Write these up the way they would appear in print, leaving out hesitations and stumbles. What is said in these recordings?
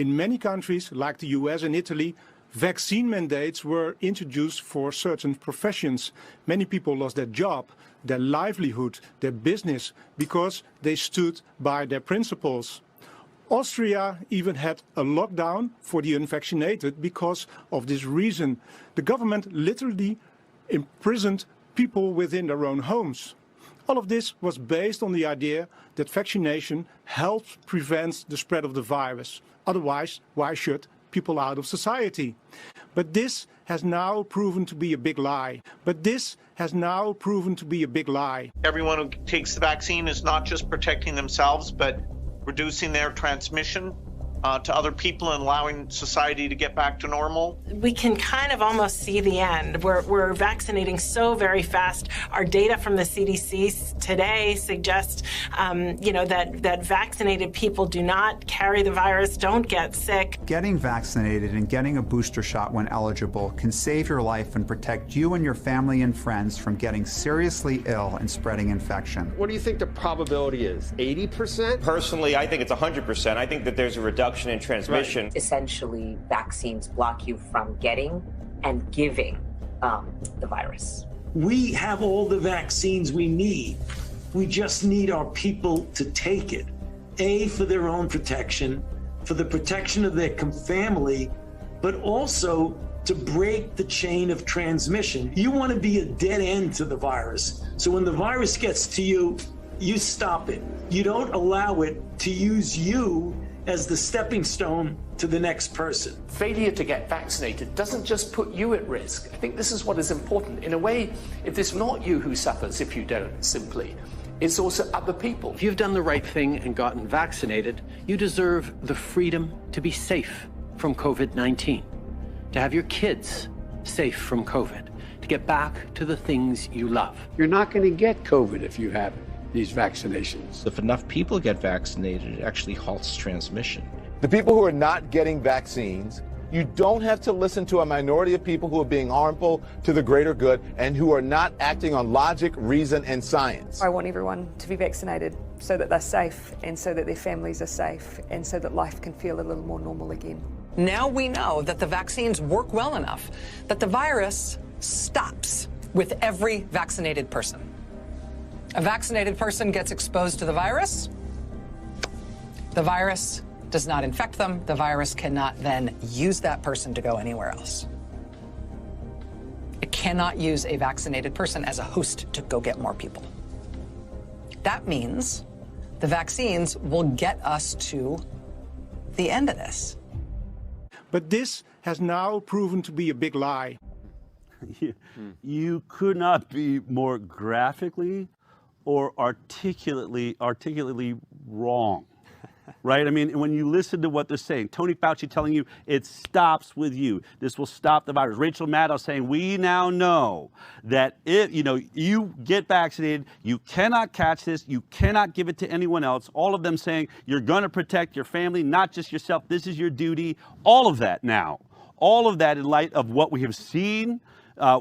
In many countries, like the US and Italy, vaccine mandates were introduced for certain professions. Many people lost their job, their livelihood, their business, because they stood by their principles. Austria even had a lockdown for the unvaccinated because of this reason. The government literally imprisoned people within their own homes. All of this was based on the idea that vaccination helps prevent the spread of the virus. Otherwise, why should people out of society? But this has now proven to be a big lie. Everyone who takes the vaccine is not just protecting themselves, but reducing their transmission to other people and allowing society to get back to normal. We can kind of almost see the end. We're vaccinating so very fast. Our data from the CDC today suggests, that vaccinated people do not carry the virus, don't get sick. Getting vaccinated and getting a booster shot when eligible can save your life and protect you and your family and friends from getting seriously ill and spreading infection. What do you think the probability is? 80%? Personally, I think it's 100%. I think that there's a reduction in transmission. Right. Essentially, vaccines block you from getting and giving the virus. We have all the vaccines we need. We just need our people to take it. A, for their own protection, for the protection of their family, but also to break the chain of transmission. You want to be a dead end to the virus. So when the virus gets to you, you stop it. You don't allow it to use you as the stepping stone to the next person. Failure to get vaccinated doesn't just put you at risk. I think this is what is important. In a way, it is not you who suffers if you don't, simply. It's also other people. If you've done the right thing and gotten vaccinated, you deserve the freedom to be safe from COVID-19, to have your kids safe from COVID, to get back to the things you love. You're not going to get COVID if you have these vaccinations. If enough people get vaccinated, it actually halts transmission. The people who are not getting vaccines, you don't have to listen to a minority of people who are being harmful to the greater good and who are not acting on logic, reason, and science. I want everyone to be vaccinated so that they're safe and so that their families are safe and so that life can feel a little more normal again. Now we know that the vaccines work well enough that the virus stops with every vaccinated person. A vaccinated person gets exposed to the virus does not infect them. The virus cannot then use that person to go anywhere else. It cannot use a vaccinated person as a host to go get more people. That means the vaccines will get us to the end of this. But this has now proven to be a big lie. You could not be more graphically or articulately wrong, right? I mean, when you listen to what they're saying, Tony Fauci telling you it stops with you. This will stop the virus. Rachel Maddow saying we now know that if you get vaccinated, you cannot catch this. You cannot give it to anyone else. All of them saying you're going to protect your family, not just yourself. This is your duty. All of that now. All of that in light of what we have seen.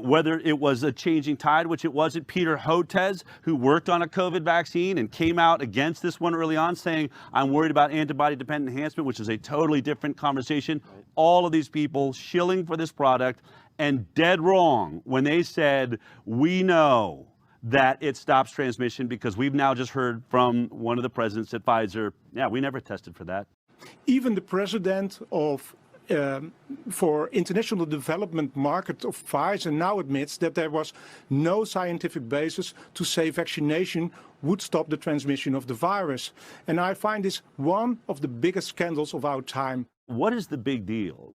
Whether it was a changing tide, which it wasn't. Peter Hotez, who worked on a COVID vaccine and came out against this one early on, saying, I'm worried about antibody-dependent enhancement, which is a totally different conversation. Right. All of these people shilling for this product and dead wrong when they said, we know that it stops transmission, because we've now just heard from one of the presidents at Pfizer, yeah, we never tested for that. Even the president of for international development market of Pfizer now admits that there was no scientific basis to say vaccination would stop the transmission of the virus. And I find this one of the biggest scandals of our time. What is the big deal?